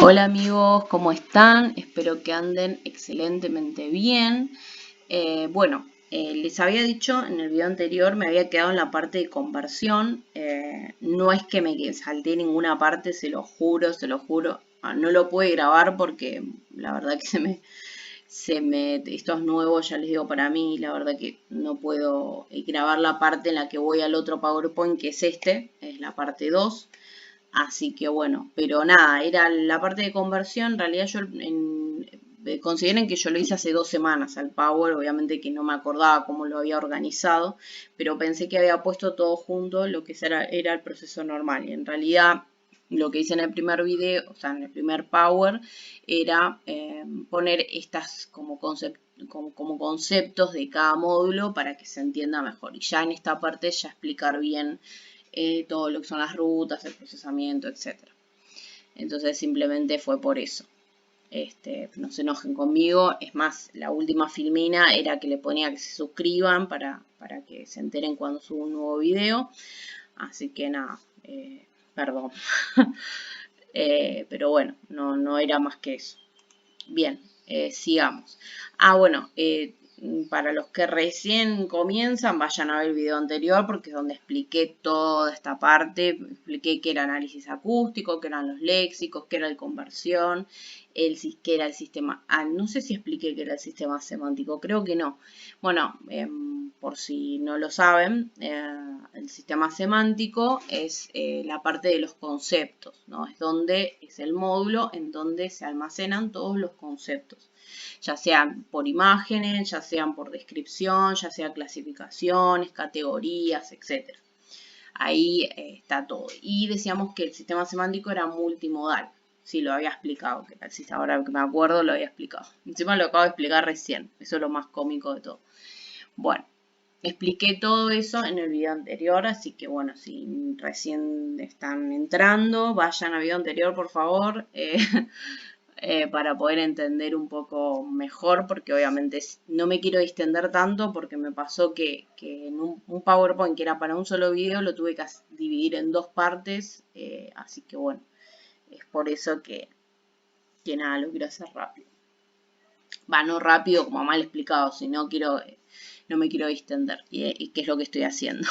Hola amigos, ¿cómo están? Espero que anden excelentemente bien. Les había dicho en el video anterior, me había quedado en la parte de conversión. No es que me salté ninguna parte, se lo juro, se lo juro. No lo pude grabar porque la verdad que esto es nuevo, ya les digo para mí, la verdad que no puedo grabar la parte en la que voy al otro PowerPoint, que es es la parte 2. Así que bueno, pero nada, era la parte de conversión. En realidad consideren que yo lo hice hace 2 semanas al Power, obviamente que no me acordaba cómo lo había organizado, pero pensé que había puesto todo junto lo que era el proceso normal. Y en realidad lo que hice en el primer video, o sea, en el primer Power, era poner estas como conceptos de cada módulo para que se entienda mejor. Y ya en esta parte ya explicar bien todo lo que son las rutas, el procesamiento, etc. Entonces simplemente fue por eso. No se enojen conmigo. Es más, la última filmina era que le ponía que se suscriban para que se enteren cuando subo un nuevo video. Así que nada, perdón. Pero bueno, no era más que eso. Bien, sigamos. Bueno, para los que recién comienzan, vayan a ver el video anterior porque es donde expliqué toda esta parte. Expliqué qué era análisis acústico, qué eran los léxicos, qué era el conversión, qué era el sistema. No sé si expliqué qué era el sistema semántico, creo que no. Bueno, por si no lo saben, el sistema semántico es la parte de los conceptos, ¿no? Es el módulo en donde se almacenan todos los conceptos, ya sean por imágenes, ya sean por descripción, ya sea clasificaciones, categorías, etc. Ahí está todo. Y decíamos que el sistema semántico era multimodal. Sí, lo había explicado, que era el sistema, ahora que me acuerdo lo había explicado. Encima lo acabo de explicar recién, eso es lo más cómico de todo. Bueno, expliqué todo eso en el video anterior, así que bueno, si recién están entrando, vayan al video anterior, por favor, para poder entender un poco mejor, porque obviamente no me quiero distender tanto, porque me pasó que en un PowerPoint que era para un solo video, lo tuve que dividir en dos partes, así que bueno, es por eso que nada, lo quiero hacer rápido. No rápido como mal explicado, sino no me quiero distender, y qué es lo que estoy haciendo.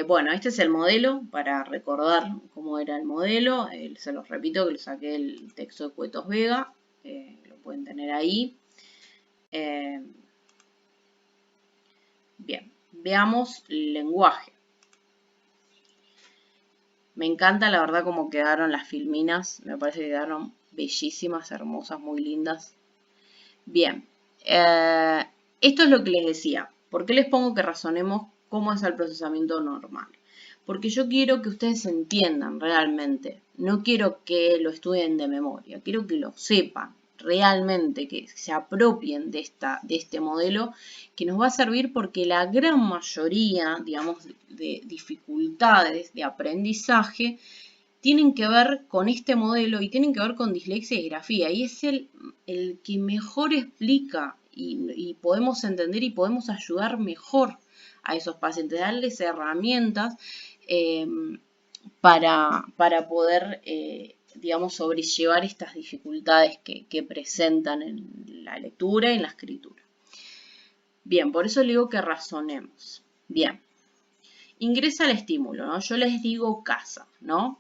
Bueno, este es el modelo, para recordar cómo era el modelo. Se los repito que lo saqué del texto de Cuetos Vega, lo pueden tener ahí. Bien, veamos el lenguaje. Me encanta la verdad cómo quedaron las filminas, me parece que quedaron bellísimas, hermosas, muy lindas. Bien, esto es lo que les decía. ¿Por qué les pongo que razonemos cómo es el procesamiento normal? Porque yo quiero que ustedes entiendan realmente. No quiero que lo estudien de memoria, quiero que lo sepan realmente, que se apropien de este modelo, que nos va a servir porque la gran mayoría, digamos, de dificultades de aprendizaje tienen que ver con este modelo y tienen que ver con dislexia y grafía. Y es el que mejor explica y podemos entender y podemos ayudar mejor a esos pacientes, darles herramientas para poder, digamos, sobrellevar estas dificultades que presentan en la lectura y en la escritura. Bien, por eso le digo que razonemos. Bien, ingresa el estímulo, ¿no? Yo les digo casa, ¿no?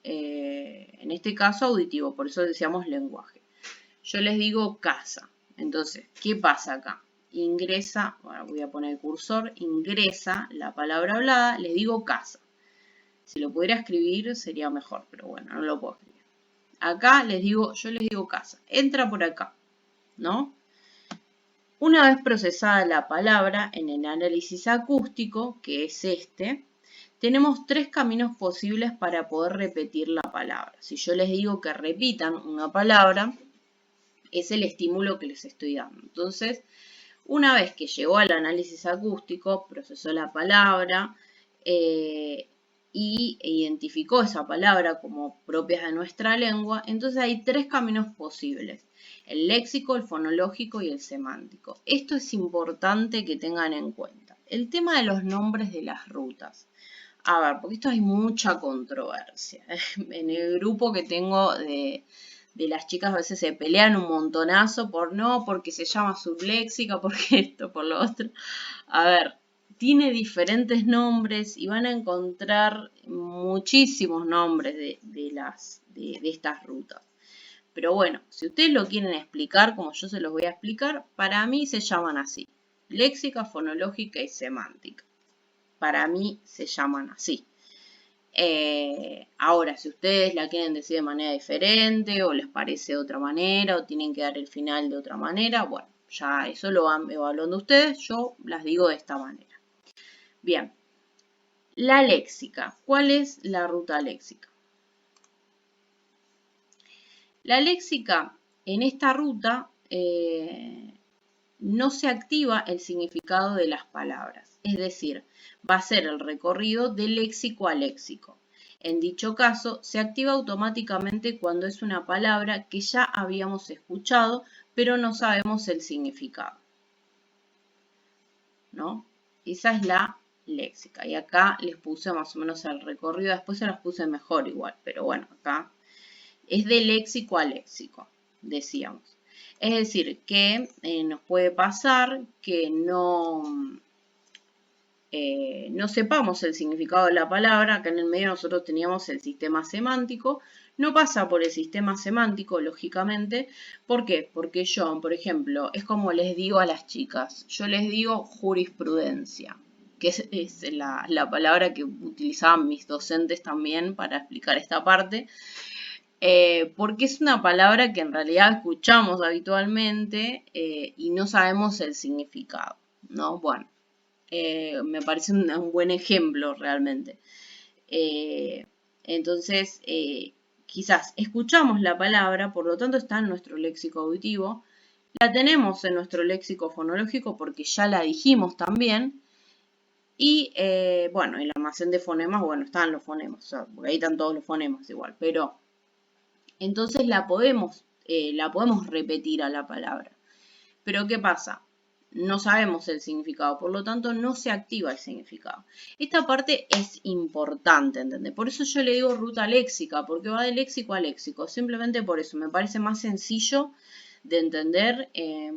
En este caso auditivo, por eso decíamos lenguaje. Yo les digo casa. Entonces, ¿qué pasa acá? Ingresa, bueno, voy a poner el cursor, ingresa la palabra hablada, les digo casa. Si lo pudiera escribir sería mejor, pero bueno, no lo puedo escribir. Acá yo les digo casa. Entra por acá, ¿no? Una vez procesada la palabra en el análisis acústico, que es tenemos 3 caminos posibles para poder repetir la palabra. Si yo les digo que repitan una palabra, es el estímulo que les estoy dando. Entonces, una vez que llegó al análisis acústico, procesó la palabra y identificó esa palabra como propia de nuestra lengua, entonces hay 3 caminos posibles: el léxico, el fonológico y el semántico. Esto es importante que tengan en cuenta. El tema de los nombres de las rutas. A ver, porque esto hay mucha controversia. En el grupo que tengo de las chicas a veces se pelean un montonazo por no, porque se llama subléxica, porque esto, por lo otro. A ver, tiene diferentes nombres y van a encontrar muchísimos nombres de estas rutas. Pero bueno, si ustedes lo quieren explicar como yo se los voy a explicar, para mí se llaman así. Léxica, fonológica y semántica. Para mí se llaman así. Ahora, si ustedes la quieren decir de manera diferente o les parece de otra manera o tienen que dar el final de otra manera, bueno, ya eso lo van evaluando ustedes, yo las digo de esta manera. Bien, la léxica. ¿Cuál es la ruta léxica? La léxica, en esta ruta, no se activa el significado de las palabras. Es decir, va a ser el recorrido de léxico a léxico. En dicho caso, se activa automáticamente cuando es una palabra que ya habíamos escuchado, pero no sabemos el significado. ¿No? Esa es la léxica. Y acá les puse más o menos el recorrido. Después se las puse mejor igual, pero bueno, acá es de léxico a léxico, decíamos. Es decir, que nos puede pasar que no sepamos el significado de la palabra. Acá en el medio nosotros teníamos el sistema semántico. No pasa por el sistema semántico, lógicamente. ¿Por qué? Porque yo, por ejemplo, es como les digo a las chicas. Yo les digo jurisprudencia, que es la palabra que utilizaban mis docentes también para explicar esta parte. Porque es una palabra que en realidad escuchamos habitualmente y no sabemos el significado, ¿no? Bueno, me parece un buen ejemplo realmente. Entonces, quizás escuchamos la palabra, por lo tanto está en nuestro léxico auditivo, la tenemos en nuestro léxico fonológico porque ya la dijimos también, y bueno, el almacén de fonemas, bueno, están los fonemas, o sea, porque ahí están todos los fonemas igual, pero entonces la podemos repetir a la palabra. Pero ¿qué pasa? No sabemos el significado, por lo tanto no se activa el significado. Esta parte es importante, ¿entendés? Por eso yo le digo ruta léxica, porque va de léxico a léxico. Simplemente por eso, me parece más sencillo de entender,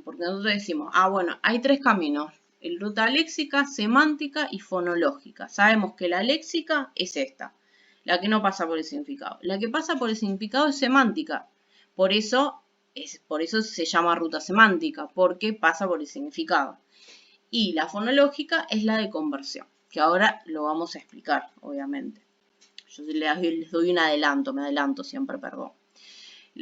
porque nosotros decimos, bueno, hay tres caminos. Ruta léxica, semántica y fonológica. Sabemos que la léxica es esta, la que no pasa por el significado. La que pasa por el significado es semántica. Por eso se llama ruta semántica, porque pasa por el significado. Y la fonológica es la de conversión, que ahora lo vamos a explicar, obviamente. Yo les doy un adelanto, me adelanto siempre, perdón.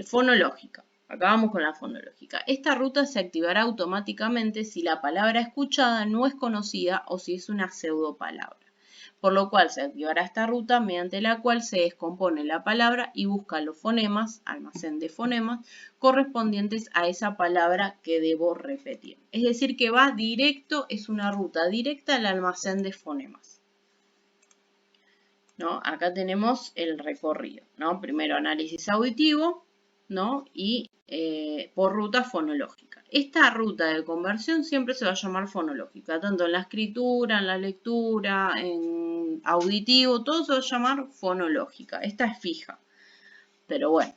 Fonológica. Acá vamos con la fonológica. Esta ruta se activará automáticamente si la palabra escuchada no es conocida o si es una pseudopalabra. Por lo cual se activará esta ruta mediante la cual se descompone la palabra y busca los fonemas, almacén de fonemas, correspondientes a esa palabra que debo repetir. Es decir, que va directo, es una ruta directa al almacén de fonemas. ¿No? Acá tenemos el recorrido, ¿no? Primero análisis auditivo, ¿no? Y por ruta fonológica. Esta ruta de conversión siempre se va a llamar fonológica, tanto en la escritura, en la lectura, en auditivo, todo se va a llamar fonológica. Esta es fija, pero bueno,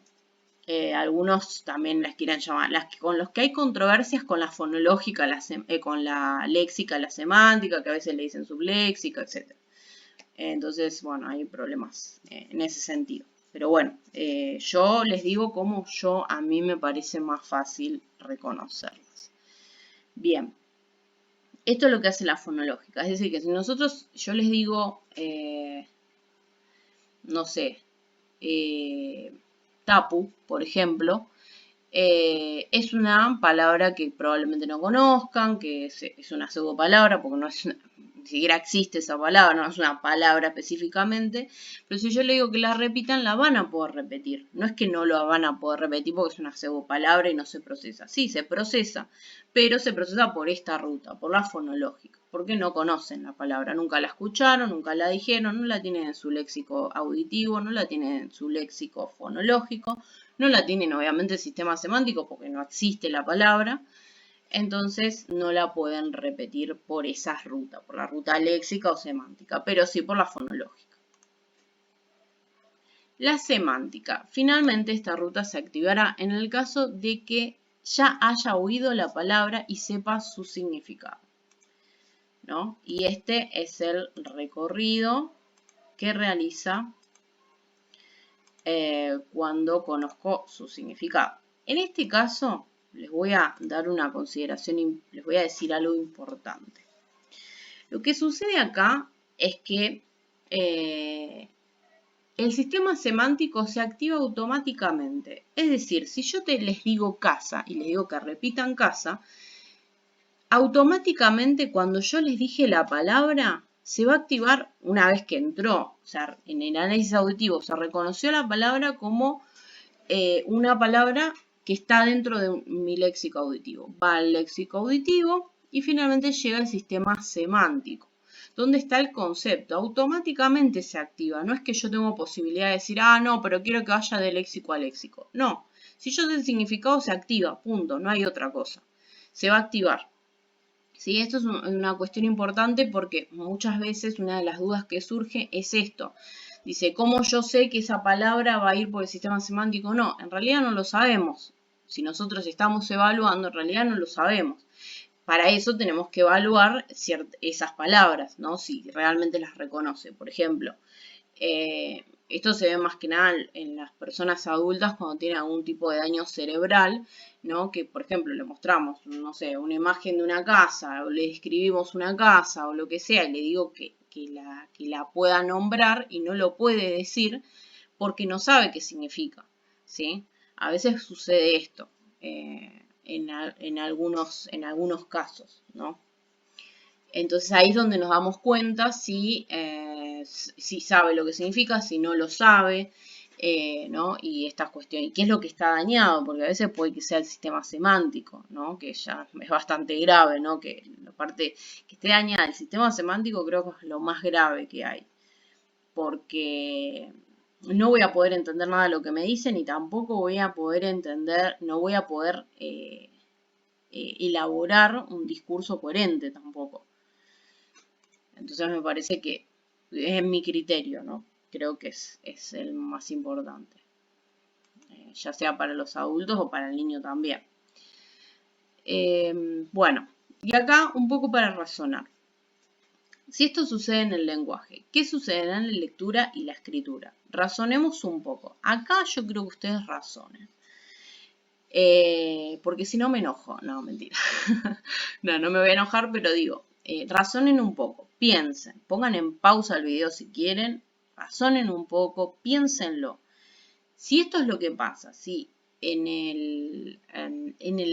algunos también las quieren llamar, con los que hay controversias con la fonológica, con la léxica, la semántica, que a veces le dicen subléxica, etc. Entonces, bueno, hay problemas en ese sentido. Pero bueno, yo les digo cómo a mí me parece más fácil reconocerlas. Bien, esto es lo que hace la fonológica. Es decir, que si yo les digo, no sé, tapu, por ejemplo, es una palabra que probablemente no conozcan, que es una pseudopalabra, porque no es ni siquiera existe esa palabra, no es una palabra específicamente, pero si yo le digo que la repitan, la van a poder repetir. No es que no lo van a poder repetir porque es una pseudopalabra y no se procesa. Sí, se procesa, pero se procesa por esta ruta, por la fonológica, porque no conocen la palabra, nunca la escucharon, nunca la dijeron, no la tienen en su léxico auditivo, no la tienen en su léxico fonológico, no la tienen obviamente el sistema semántico porque no existe la palabra. entonces no la pueden repetir por esa ruta, por la ruta léxica o semántica, pero sí por la fonológica. La semántica. Finalmente esta ruta se activará en el caso de que ya haya oído la palabra y sepa su significado, ¿no? Y este es el recorrido que realiza cuando conozco su significado. En este caso, les voy a dar una consideración, les voy a decir algo importante. Lo que sucede acá es que el sistema semántico se activa automáticamente. Es decir, si yo les digo casa y les digo que repitan casa, automáticamente cuando yo les dije la palabra, se va a activar una vez que entró. O sea, en el análisis auditivo se reconoció la palabra como una palabra que está dentro de mi léxico auditivo. Va al léxico auditivo y finalmente llega al sistema semántico, donde está el concepto. Automáticamente se activa. No es que yo tengo posibilidad de decir, ah, no, pero quiero que vaya de léxico a léxico. No. Si yo sé el significado, se activa. Punto. No hay otra cosa. Se va a activar. ¿Sí? Esto es una cuestión importante porque muchas veces una de las dudas que surge es esto. Dice, ¿cómo yo sé que esa palabra va a ir por el sistema semántico? No, en realidad no lo sabemos. Si nosotros estamos evaluando, en realidad no lo sabemos. Para eso tenemos que evaluar esas palabras, ¿no? Si realmente las reconoce. Por ejemplo, esto se ve más que nada en las personas adultas cuando tienen algún tipo de daño cerebral, ¿no? Que, por ejemplo, le mostramos, no sé, una imagen de una casa, o le describimos una casa, o lo que sea, y le digo que la pueda nombrar y no lo puede decir porque no sabe qué significa, ¿sí? A veces sucede esto en algunos casos, ¿no? Entonces ahí es donde nos damos cuenta si sabe lo que significa, si no lo sabe, ¿no? Y estas cuestiones. ¿Y qué es lo que está dañado? Porque a veces puede que sea el sistema semántico, ¿no? Que ya es bastante grave, ¿no? Que la parte que esté dañada, el sistema semántico creo que es lo más grave que hay. Porque no voy a poder entender nada de lo que me dicen y tampoco voy a poder entender, no voy a poder elaborar un discurso coherente tampoco. Entonces me parece que es mi criterio, ¿no? Creo que es el más importante. Ya sea para los adultos o para el niño también. Bueno, y acá un poco para razonar. Si esto sucede en el lenguaje, ¿qué sucederá en la lectura y la escritura? Razonemos un poco. Acá yo creo que ustedes razonen. Porque si no me enojo. No, mentira. no me voy a enojar, pero digo, razonen un poco, piensen, pongan en pausa el video si quieren, razonen un poco, piénsenlo. Si esto es lo que pasa, si en el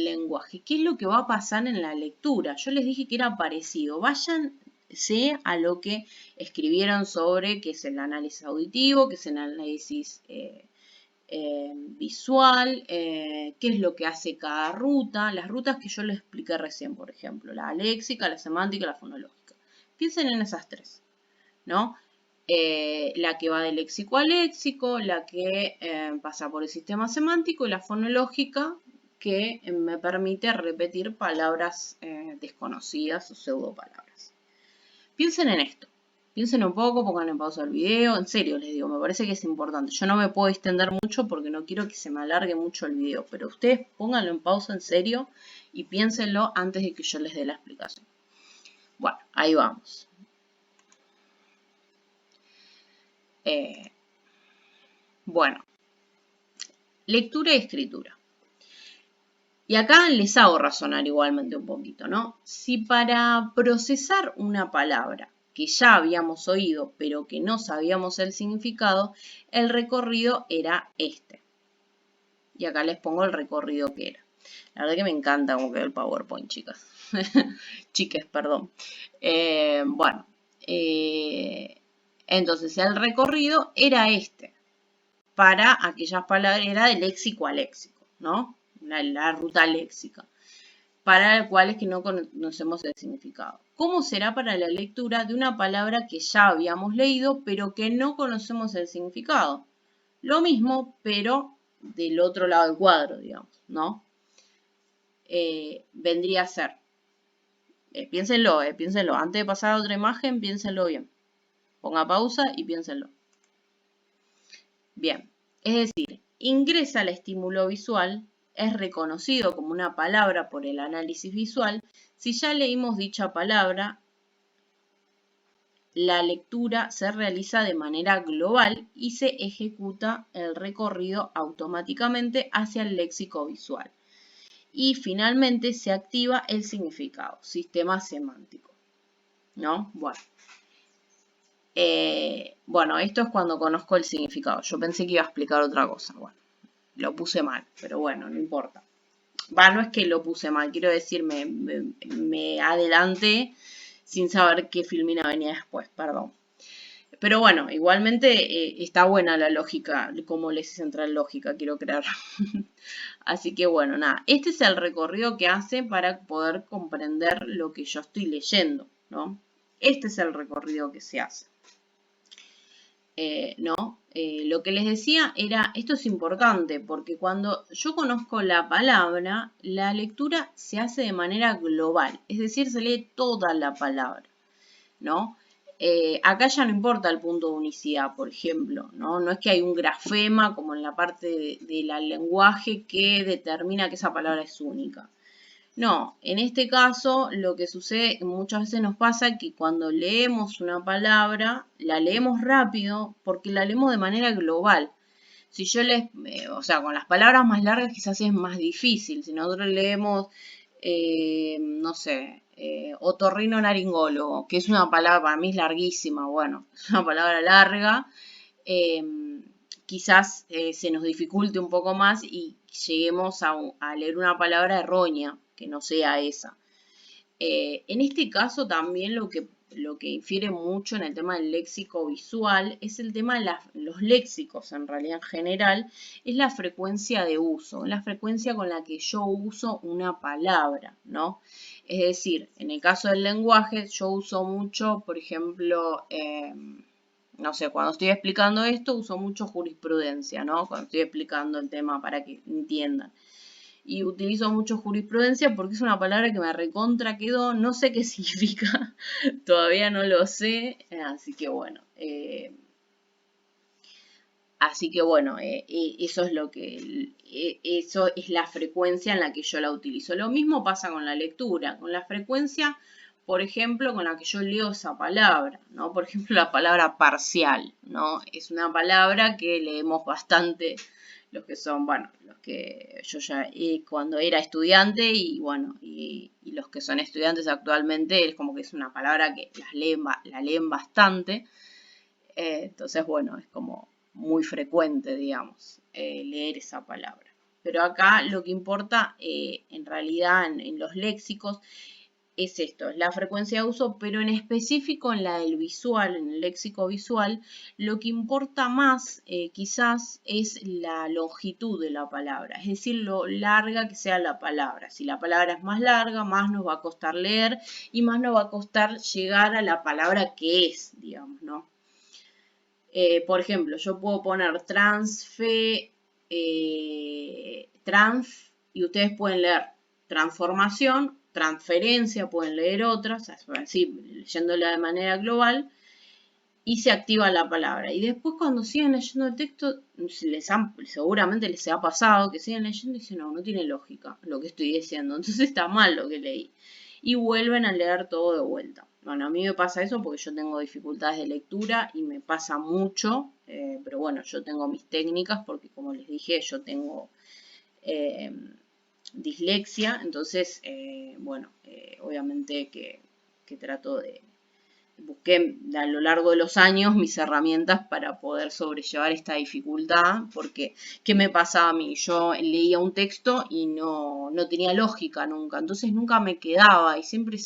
lenguaje, ¿qué es lo que va a pasar en la lectura? Yo les dije que era parecido. Váyanse a lo que escribieron sobre qué es el análisis auditivo, qué es el análisis visual, qué es lo que hace cada ruta, las rutas que yo les expliqué recién, por ejemplo, la léxica, la semántica y la fonológica. Piensen en esas tres, ¿no? La que va de léxico a léxico, la que pasa por el sistema semántico y la fonológica que me permite repetir palabras desconocidas o pseudopalabras. Piensen en esto. Piensen un poco, pongan en pausa el video. En serio les digo, me parece que es importante. Yo no me puedo extender mucho porque no quiero que se me alargue mucho el video. Pero ustedes pónganlo en pausa en serio y piénsenlo antes de que yo les dé la explicación. Bueno, ahí vamos. Bueno, lectura y escritura. Y acá les hago razonar igualmente un poquito, ¿no? Si para procesar una palabra que ya habíamos oído, pero que no sabíamos el significado, el recorrido era este. Y acá les pongo el recorrido que era. La verdad que me encanta cómo quedó el PowerPoint, chicas. Chiques, perdón. Bueno, entonces el recorrido era este. Para aquellas palabras, era de léxico a léxico, ¿no? La ruta léxica, para las cuales que no conocemos el significado. ¿Cómo será para la lectura de una palabra que ya habíamos leído, pero que no conocemos el significado? Lo mismo, pero del otro lado del cuadro, digamos, ¿no? vendría a ser, piénsenlo, piénsenlo, antes de pasar a otra imagen, piénsenlo bien. Ponga pausa y piénsenlo. Bien, es decir, ingresa el estímulo visual, es reconocido como una palabra por el análisis visual. Si ya leímos dicha palabra, la lectura se realiza de manera global y se ejecuta el recorrido automáticamente hacia el léxico visual. Y finalmente se activa el significado, sistema semántico. ¿No? Bueno, esto es cuando conozco el significado. Yo pensé que iba a explicar otra cosa. Bueno, lo puse mal, pero bueno, no importa. No es que lo puse mal, quiero decir, me adelanté sin saber qué filmina venía después, perdón. Pero bueno, igualmente está buena la lógica, como les centra en lógica, quiero creer. Así que bueno, nada, este es el recorrido que hace para poder comprender lo que yo estoy leyendo, ¿no? Este es el recorrido que se hace. ¿No? Lo que les decía era, esto es importante, porque cuando yo conozco la palabra, la lectura se hace de manera global, es decir, se lee toda la palabra, ¿no? Acá ya no importa el punto de unicidad, por ejemplo, ¿no? No es que hay un grafema como en la parte del lenguaje que determina que esa palabra es única. No, en este caso lo que sucede, muchas veces nos pasa que cuando leemos una palabra, la leemos rápido porque la leemos de manera global. Si yo o sea, con las palabras más largas quizás es más difícil. Si nosotros leemos, no sé, otorrinolaringólogo, que es una palabra, para mí es larguísima, bueno, es una palabra larga, quizás se nos dificulte un poco más y lleguemos a leer una palabra errónea, que no sea esa. En este caso también lo que infiere mucho en el tema del léxico visual es el tema de los léxicos, en realidad en general, es la frecuencia de uso, la frecuencia con la que yo uso una palabra, ¿no? Es decir, en el caso del lenguaje, yo uso mucho, por ejemplo, no sé, cuando estoy explicando esto, uso mucho jurisprudencia, ¿no? Cuando estoy explicando el tema para que entiendan. Y utilizo mucho jurisprudencia porque es una palabra que me recontra quedó, no sé qué significa, todavía no lo sé, así que bueno. Eso es eso es la frecuencia en la que yo la utilizo. Lo mismo pasa con la lectura, con la frecuencia, por ejemplo, con la que yo leo esa palabra, ¿no? Por ejemplo, la palabra parcial, ¿no? Es una palabra que leemos bastante los que son, bueno, los que yo ya cuando era estudiante y bueno, y los que son estudiantes actualmente, es como que es una palabra que la leen bastante. Entonces, bueno, es como muy frecuente, digamos, leer esa palabra. Pero acá lo que importa, en realidad, en los léxicos, es esto, es la frecuencia de uso, pero en específico en la del visual, en el léxico visual, lo que importa más quizás es la longitud de la palabra, es decir, lo larga que sea la palabra. Si la palabra es más larga, más nos va a costar leer y más nos va a costar llegar a la palabra que es, digamos, ¿no? Por ejemplo, yo puedo poner trans y ustedes pueden leer transformación, transferencia, pueden leer otras, así, leyéndola de manera global, y se activa la palabra. Y después cuando siguen leyendo el texto, seguramente les ha pasado que siguen leyendo y dicen, no tiene lógica lo que estoy diciendo, entonces está mal lo que leí. Y vuelven a leer todo de vuelta. Bueno, a mí me pasa eso porque yo tengo dificultades de lectura y me pasa mucho, pero bueno, yo tengo mis técnicas porque como les dije, yo tengo dislexia, entonces, bueno, obviamente que trato de... Busqué a lo largo de los años mis herramientas para poder sobrellevar esta dificultad, porque ¿qué me pasaba a mí? Yo leía un texto y no tenía lógica nunca, entonces nunca me quedaba y siempre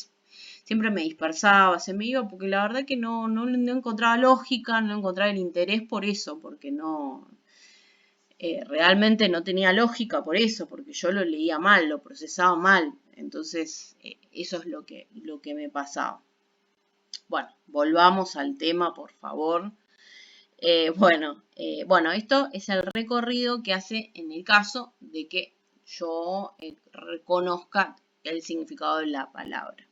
me dispersaba, se me iba, porque la verdad que no encontraba lógica, no encontraba el interés por eso, porque realmente no tenía lógica por eso, porque yo lo leía mal, lo procesaba mal, entonces eso es lo que me pasaba. Bueno, volvamos al tema, por favor. Bueno, esto es el recorrido que hace en el caso de que yo reconozca el significado de la palabra.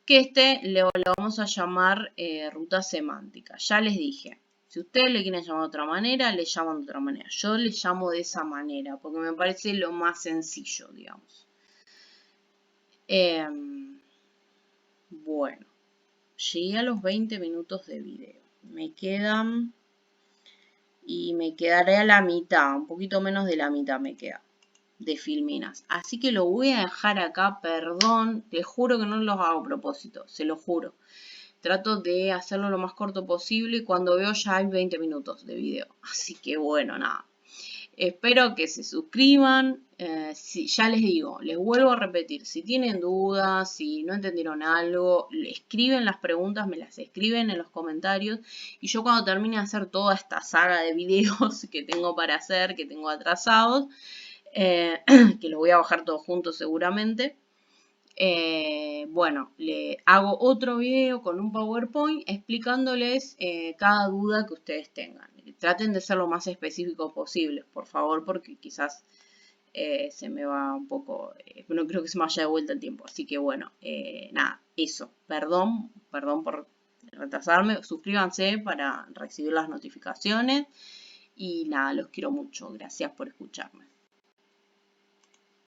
Que lo vamos a llamar ruta semántica. Ya les dije, si ustedes le quieren llamar de otra manera, le llaman de otra manera. Yo le llamo de esa manera, porque me parece lo más sencillo, digamos. Bueno, llegué a los 20 minutos de video. Me quedan... Y me quedaré a la mitad, un poquito menos de la mitad me queda de filminas. Así que lo voy a dejar acá, perdón, te juro que no lo hago a propósito, se lo juro. Trato de hacerlo lo más corto posible y cuando veo ya hay 20 minutos de video. Así que bueno, nada. Espero que se suscriban. Ya les digo, les vuelvo a repetir, si tienen dudas, si no entendieron algo, escriben las preguntas, me las escriben en los comentarios. Y yo cuando termine de hacer toda esta saga de videos que tengo para hacer, que tengo atrasados, que los voy a bajar todos juntos seguramente, bueno, le hago otro video con un PowerPoint explicándoles cada duda que ustedes tengan. Traten de ser lo más específicos posibles, por favor, porque quizás se me va un poco, no creo que se me vaya de vuelta el tiempo. Así que bueno, nada, eso. Perdón por retrasarme. Suscríbanse para recibir las notificaciones. Y nada, los quiero mucho. Gracias por escucharme.